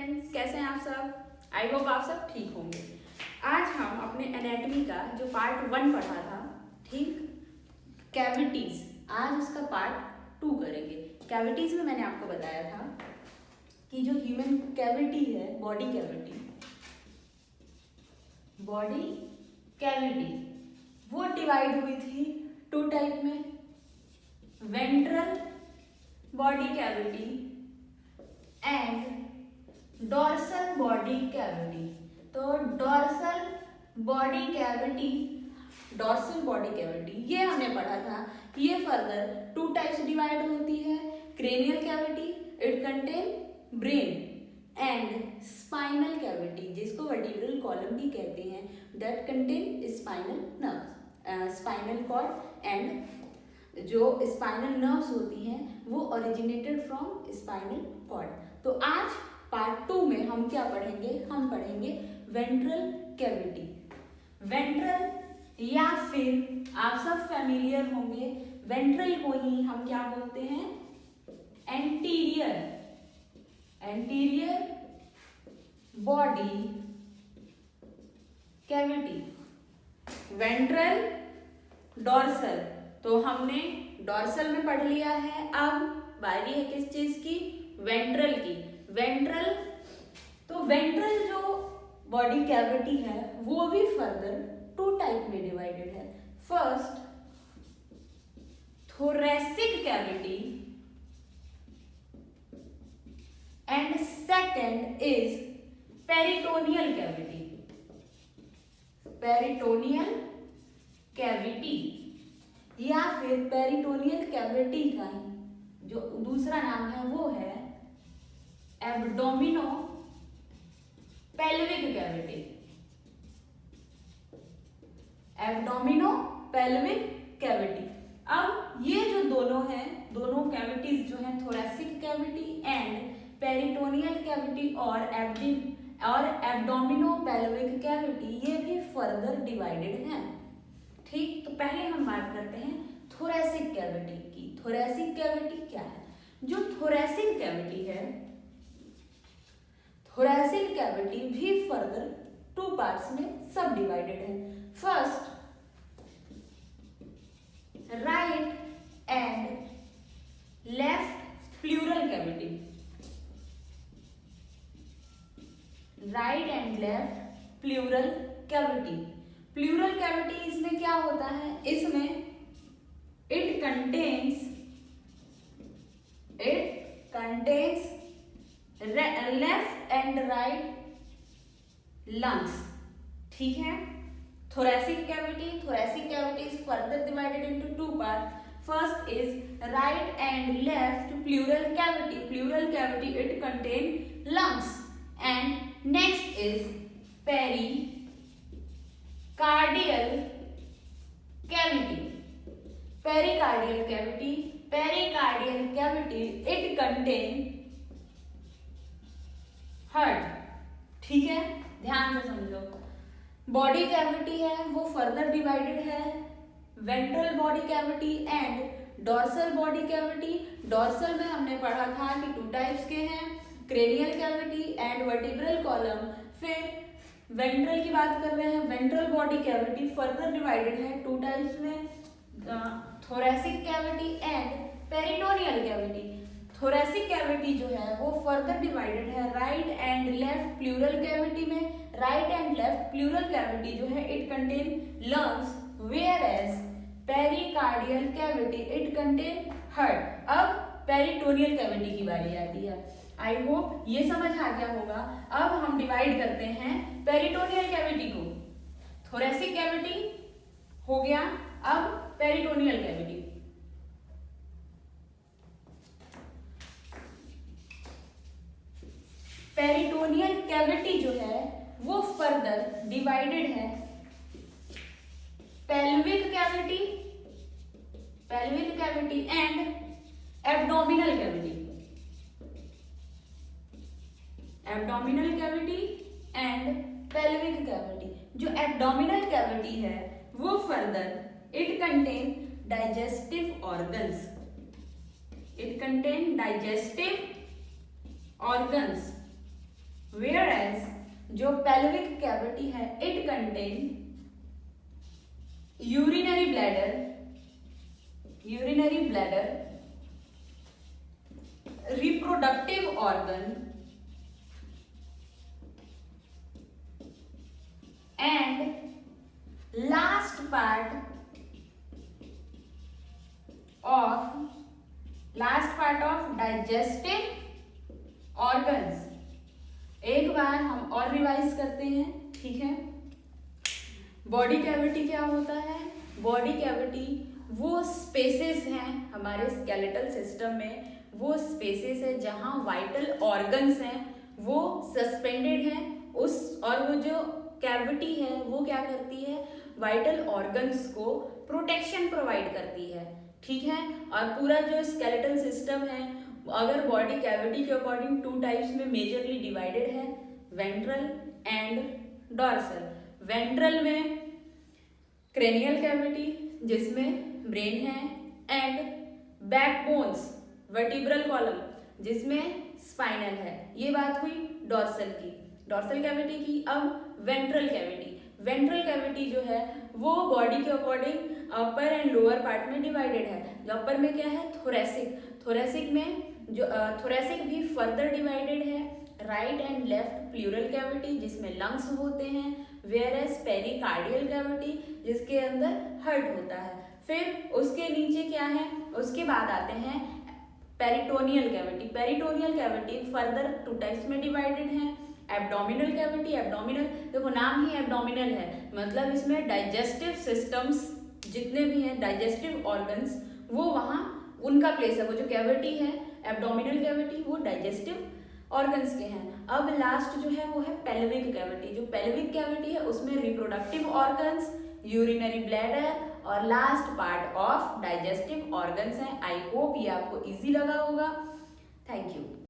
Friends, कैसे हैं आप सब। आई होप आप सब ठीक होंगे। आज हम अपने एनाटॉमी का जो पार्ट 1 पढ़ा था, ठीक, कैविटीज, आज उसका पार्ट 2 करेंगे। कैविटीज में मैंने आपको बताया था कि जो ह्यूमन कैविटी है, बॉडी कैविटी वो डिवाइड हुई थी 2 टाइप में, ventral body cavity and dorsal body cavity. तो डॉर्सल बॉडी कैविटी ये हमने पढ़ा था। ये फर्दर 2 टाइप्स डिवाइड होती है, cranial cavity, it contain brain, and spinal cavity जिसको वर्टिब्रल कॉलम भी कहते हैं, that contain spinal nerve, spinal cord, and जो स्पाइनल नर्व्स होती हैं वो ओरिजिनेटेड फ्रॉम स्पाइनल कॉर्ड। तो आज पार्ट 2 में हम क्या पढ़ेंगे, हम पढ़ेंगे वेंट्रल कैविटी। वेंट्रल या फिर आप सब फैमिलियर होंगे, वेंट्रल को ही हम क्या बोलते हैं, anterior body cavity. Ventral, dorsal, तो हमने डॉर्सल में पढ़ लिया है। अब बारी है किस चीज की, वेंट्रल की। वेंट्रल, तो वेंट्रल जो बॉडी कैविटी है वो भी फर्दर 2 टाइप में डिवाइडेड है। First, thoracic cavity and second is peritoneal cavity या फिर पेरिटोनियल कैविटी का जो दूसरा नाम है वो है एब्डोमिनो पेल्विक कैविटी। अब ये जो दोनों हैं, दोनों कैविटीज जो हैं, thoracic cavity and peritoneal cavity और एब्डोमिनो पेल्विक कैविटी, ये भी फर्दर डिवाइडेड हैं। ठीक, तो पहले हम बात करते हैं थोरैसिक कैविटी की। थोरैसिक कैविटी क्या है? जो थोरैसिक कैविटी है, थोरैसिक कैविटी भी फर्दर 2 पार्ट्स में सब डिवाइडेड है। First, right and left pleural cavity. Right and left pleural cavity. Pleural cavity इसमें क्या होता है, इसमें it contains left and right lungs. ठीक है। thoracic cavity is further divided into 2 parts. First is right and left pleural cavity, it contain lungs, and next is pericardial cavity, it contain heart. ठीक है, ध्यान से समझो। Body cavity है वो further divided है, ventral body cavity and dorsal body cavity. Dorsal में हमने पढ़ा था कि 2 टाइप्स के हैं, cranial cavity and vertebral column. फिर वेंट्रल की बात कर रहे हैं, ventral body cavity further divided है 2 टाइप्स में, thoracic cavity and peritoneal cavity. Thoracic cavity जो है वो फर्दर डिवाइडेड है right and left pleural cavity में। Right and left pleural cavity जो है it contain lungs, whereas pericardial cavity it contain heart. अब पेरिटोनियल कैविटी की बारी आती है। आई होप ये समझ आ गया होगा। अब हम डिवाइड करते हैं पेरिटोनियल कैविटी को। थोरैसिक कैविटी हो गया, अब पेरिटोनियल कैविटी। पेरिटोनियल कैविटी जो है वो फर्दर डिवाइडेड है pelvic cavity and abdominal cavity and pelvic cavity. जो एब्डोमिनल कैविटी है वो further it contain digestive organs whereas जो पेल्विक कैविटी है it contain urinary bladder, reproductive organ and last part of digestive organs. एक बार हम और revise करते हैं, ठीक है। बॉडी कैविटी क्या होता है? बॉडी कैविटी वो स्पेसेस हैं हमारे स्केलेटल सिस्टम में, वो स्पेसेस है जहां वाइटल ऑर्गन्स हैं वो सस्पेंडेड हैं उस, और वो जो कैविटी है वो क्या करती है? वाइटल ऑर्गन्स को प्रोटेक्शन प्रोवाइड करती है, ठीक है। और पूरा जो स्केलेटल सिस्टम है अगर बॉडी कैविटी के अकॉर्डिंग टू टाइप्स में मेजरली डिवाइडेड है, वेंट्रल एंड डॉर्सल। वेंट्रल में क्रेनियल कैविटी जिसमें ब्रेन है, एंड बैकबोन्स वर्टिब्रल कॉलम जिसमें स्पाइनल है। ये बात हुई डॉर्सल की, डॉर्सल कैविटी की। अब वेंट्रल कैविटी जो है वो बॉडी के according upper and lower part में डिवाइडेड है। जो अपर में क्या है? थोरेसिक में जो थोरेसिक भी फर्दर डिवाइडेड है, right and left pleural cavity जिसमें लंग्स होते हैं, वेयर एज पेरिकार्डियल कैविटी जिसके अंदर हार्ट होता है। फिर उसके नीचे क्या है? उसके बाद आते हैं peritoneal cavity further two types में डिवाइडेड है। एब्डोमिनल कैविटी, एब्डोमिनल देखो नाम ही एब्डोमिनल है, मतलब इसमें डाइजेस्टिव सिस्टम्स जितने भी हैं, डाइजेस्टिव ऑर्गन्स वो वहाँ उनका प्लेस है। वो जो कैविटी है एब्डोमिनल कैविटी वो डाइजेस्टिव ऑर्गन्स के हैं। अब लास्ट जो है वो है पेल्विक कैविटी। जो पेल्विक कैविटी है उसमें रिप्रोडक्टिव ऑर्गन्स, यूरिनरी ब्लैडर और last part of digestive organs हैं। आई होप ये आपको इजी लगा होगा। Thank you.